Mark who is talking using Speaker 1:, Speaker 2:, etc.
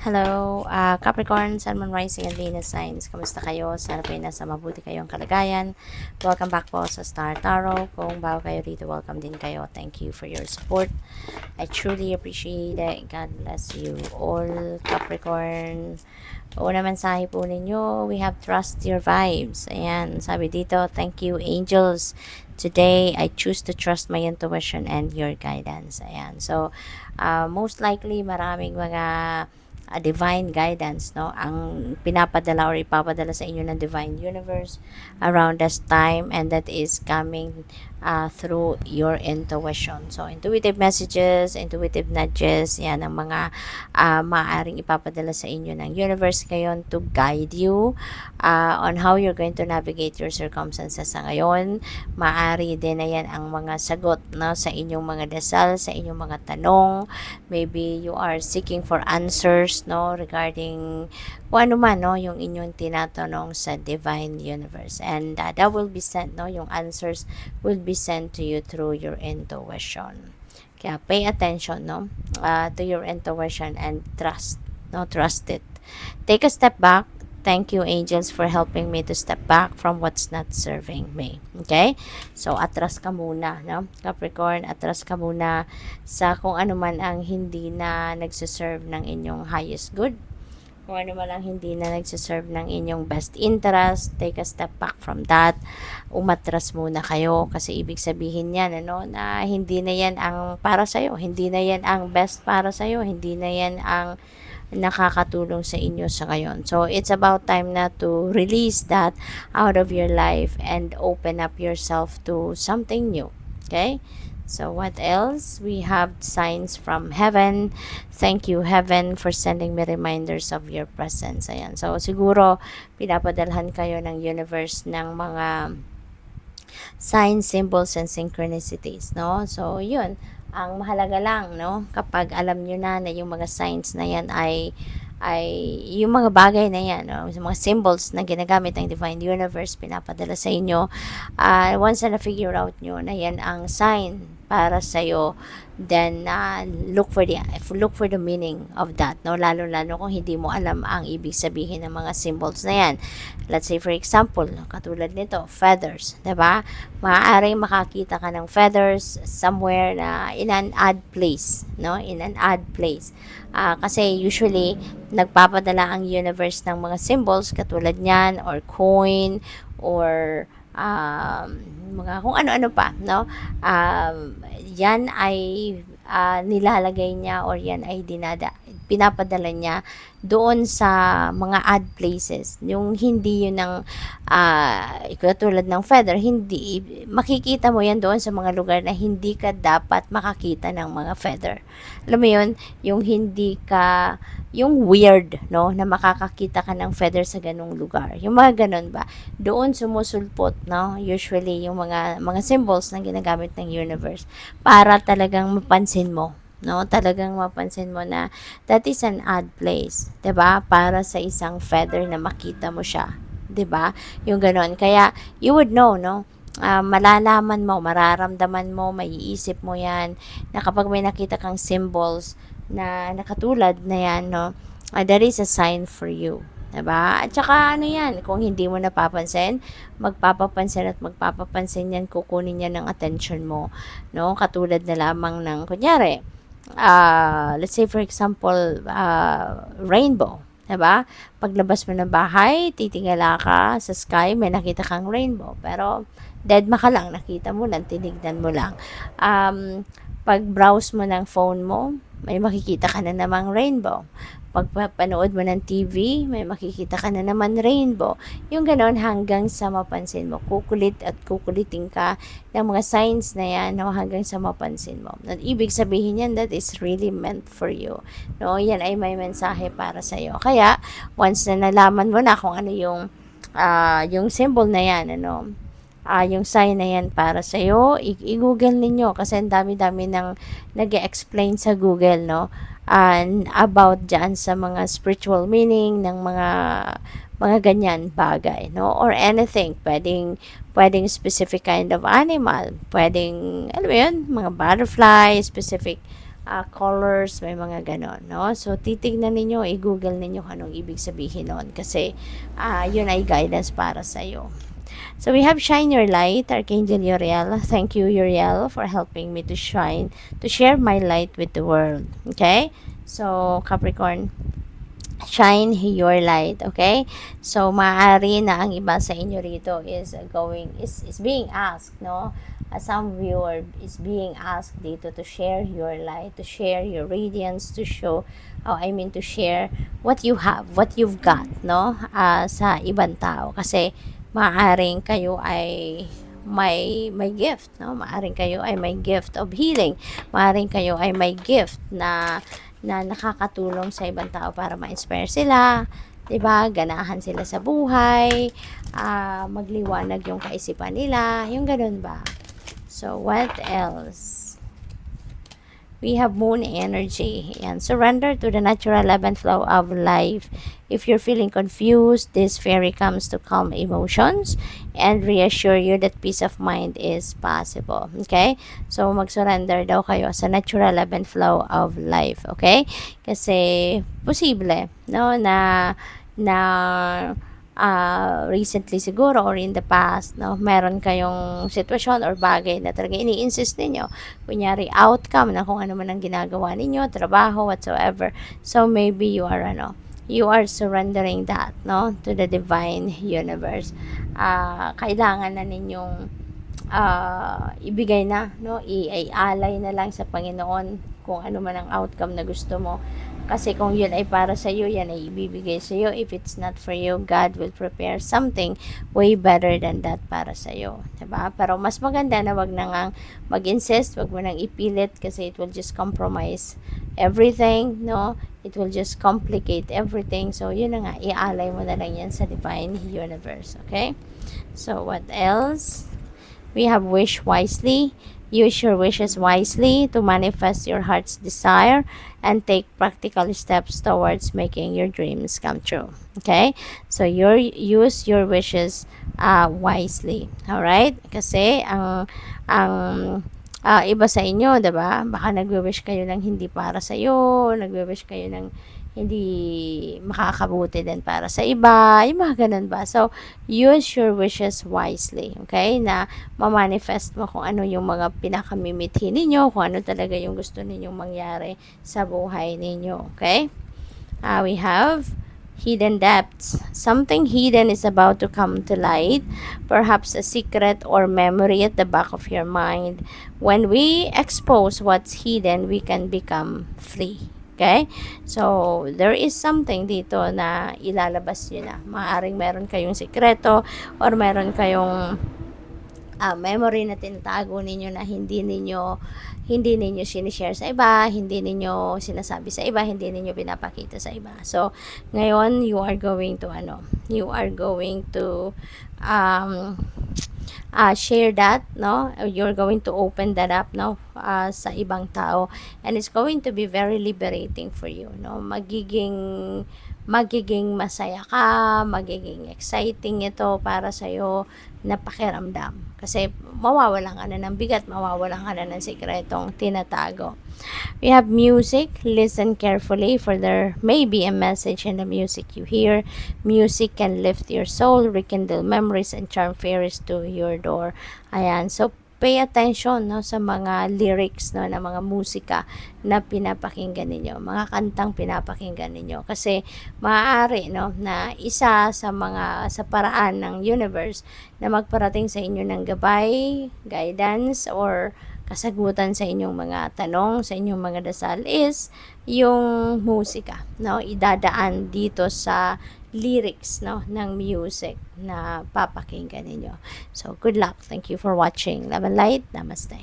Speaker 1: Hello, Capricorn, Sun, Moon, Rising, and Venus signs. Kamusta kayo? Sana po ay nasa mabuti kayong kalagayan. Welcome back po sa Star Tarot. Kung bago kayo dito, welcome din kayo. Thank you for your support. I truly appreciate it. God bless you all, Capricorn. Una mensahe po ninyo, we have trust your vibes. Ayan, sabi dito, thank you, angels. Today, I choose to trust my intuition and your guidance. Ayan, so, most likely, maraming mga divine guidance, no? Ang pinapadala or ipapadala sa inyo ng divine universe around this time, and that is coming through your intuition. So, intuitive messages, intuitive nudges, yan ang mga maaaring ipapadala sa inyo ng universe ngayon to guide you on how you're going to navigate your circumstances sa ngayon. Maaari din na yan ang mga sagot, no, sa inyong mga dasal, sa inyong mga tanong. Maybe you are seeking for answers, no, regarding kung ano man, no, yung inyong tinatanong sa divine universe, and that will be sent, no, yung answers will be sent to you through your intuition. Kaya pay attention, no, to your intuition and trust, no, trust it. Take a step back. Thank you, angels, for helping me to step back from what's not serving me. Okay? So, atras ka muna, no? Capricorn, atras ka muna sa kung ano man ang hindi na nagsiserve ng inyong highest good. Kung ano man ang hindi na nagsiserve ng inyong best interest, take a step back from that. Umatras muna kayo kasi ibig sabihin yan, ano, na hindi na yan ang para sa'yo. Hindi na yan ang best para sa'yo. Hindi na yan ang nakakatulong sa inyo sa ngayon. So, it's about time na to release that out of your life and open up yourself to something new. Okay? So, what else? We have signs from heaven. Thank you, heaven, for sending me reminders of your presence. Ayan. So, siguro, pinapadalhan kayo ng universe ng mga signs, symbols, and synchronicities, no? So, yun. Ang mahalaga lang, no, kapag alam nyo na yung mga signs na yan ay yung mga bagay na yan, no, yung mga symbols na ginagamit ng divine universe, pinapadala sa inyo, once na figure out nyo na yan ang sign para sa'yo, then look for the meaning of that, no, lalo kung hindi mo alam ang ibig sabihin ng mga symbols na yan. Let's say for example, katulad nito, feathers, 'di ba? Maaaring makakita ka ng feathers somewhere na in an odd place, no, in an odd place. Kasi usually nagpapadala ang universe ng mga symbols katulad niyan, or coin, or mga kung ano-ano pa, no? Yan ay nilalagay niya, or yan ay pinapadala niya doon sa mga odd places. Yung hindi yun ng katulad ng feather, hindi makikita mo yan doon sa mga lugar na hindi ka dapat makakita ng mga feather. Alam mo yun, yung hindi ka, yung weird, no, na makakakita ka ng feather sa ganung lugar. Yung mga ganun ba? Doon sumusulpot, no, usually yung mga symbols na ginagamit ng universe para talagang mapansin mo, no, talagang mapansin mo na that is an odd place, 'di ba? Para sa isang feather na makita mo siya, 'di ba? Yung ganoon. Kaya you would know, no, malalaman mo, mararamdaman mo, maiisip mo yan, na kapag may nakita kang symbols na nakatulad na yan, no, that is a sign for you. Diba? At saka ano yan, kung hindi mo napapansin, magpapapansin yan, kukunin yan ng attention mo. No? Katulad na lamang ng, kunyari, let's say for example, rainbow. Diba? Paglabas mo ng bahay, titingala ka sa sky, may nakita kang rainbow. Pero, deadma ka lang, nakita mo lang, tinignan mo lang. Pag-browse mo ng phone mo, may makikita ka na namang rainbow. Pag panood mo ng TV, may makikita ka na naman rainbow. Yung ganon hanggang sa mapansin mo. Kukulit at kukulitin ka ng mga signs na yan, no, hanggang sa mapansin mo. At ibig sabihin yan, that is really meant for you. No, yan ay may mensahe para sa iyo. Kaya, once na nalaman mo na kung ano yung symbol na yan, ano, yung sign na yan para sa iyo, i-google ninyo kasi ang dami-dami nang nag-explain sa Google, no, and about dyan sa mga spiritual meaning ng mga ganyan bagay, no, or anything. Pwedeng specific kind of animal, pwedeng, alam mo yun, mga butterfly, specific colors, may mga ganon, no? So, titignan ninyo, i-google ninyo kung anong ibig sabihin nun. Kasi, yun ay guidance para sa'yo. So, we have Shine Your Light, Archangel Uriel. Thank you, Uriel, for helping me to share my light with the world. Okay? So, Capricorn, shine your light, okay? So maaari na ang iba sa inyo rito is being asked, no? Some viewer is being asked dito to share your light, to share your radiance, to to share what you have, what you've got, no? Sa ibang tao, kasi maaaring kayo ay may gift, no? Maaring kayo ay may gift of healing. Maaring kayo ay may gift na nakakatulong sa ibang tao para ma-inspire sila, 'di ba? Ganahan sila sa buhay, magliwanag yung kaisipan nila, yung ganun ba? So, what else? We have moon energy and surrender to the natural ebb and flow of life. If you're feeling confused, this fairy comes to calm emotions and reassure you that peace of mind is possible. Okay? So, mag-surrender daw kayo sa natural ebb and flow of life. Okay? Kasi, posible, no, na recently siguro or in the past, no, meron kayong sitwasyon or bagay na talaga ini-insist ninyo. Kunyari, outcome na kung ano man ang ginagawa ninyo, trabaho, whatsoever. So, maybe you are surrendering that, no, to the divine universe. Kailangan na ninyong ibigay na, no, ialay na lang sa Panginoon kung ano man ang outcome na gusto mo. Kasi kung yun ay para sa iyo, yan ay ibibigay sa iyo. If it's not for you, God will prepare something way better than that para sa iyo. Diba? Pero mas maganda na wag na ngang mag-insist, wag mo nang ipilit kasi it will just compromise everything, no? It will just complicate everything. So, yun na nga, ialay mo na lang yan sa divine universe. Okay? So, what else? We have wish wisely. Use your wishes wisely to manifest your heart's desire and take practical steps towards making your dreams come true. Okay? So, use your wishes wisely. Alright? Kasi, iba sa inyo, diba? Baka nagwe-wish kayo ng hindi para sa iyo, nagwe-wish kayo ng hindi makakabuti din para sa iba, yung mga ganun ba. So, use your wishes wisely, okay? Na ma-manifest mo kung ano yung mga pinakamimithi ninyo, kung ano talaga yung gusto ninyong mangyari sa buhay ninyo, okay? We have hidden depths. Something hidden is about to come to light, perhaps a secret or memory at the back of your mind. When we expose what's hidden, we can become free. Okay? So, there is something dito na ilalabas nyo na. Maaaring meron kayong sikreto or meron kayong memory na tinatago ninyo na hindi ninyo sinishare sa iba, hindi ninyo sinasabi sa iba, hindi ninyo pinapakita sa iba. So, ngayon, you are going to share that, no? You're going to open that up, no, sa ibang tao, and it's going to be very liberating for you, no? Magiging masaya ka, magiging exciting ito para sa iyo na pakiramdam. Kasi mawawalan ka na ng bigat, mawawalan ka na ng sikretong tinatago. We have music. Listen carefully, for there may be a message in the music you hear. Music can lift your soul, rekindle memories, and charm fairies to your door. Ayan. So, pay attention, no, sa mga lyrics, no, na mga musika na pinapakinggan ninyo, mga kantang pinapakinggan ninyo, kasi maaari, no, na isa sa paraan ng universe na magparating sa inyo ng gabay, guidance, or kasagutan sa inyong mga tanong, sa inyong mga dasal is yung musika, no, idadaan dito sa lyrics, no, ng music na papakinggan ninyo. So, good luck. Thank you for watching. Love and light. Namaste.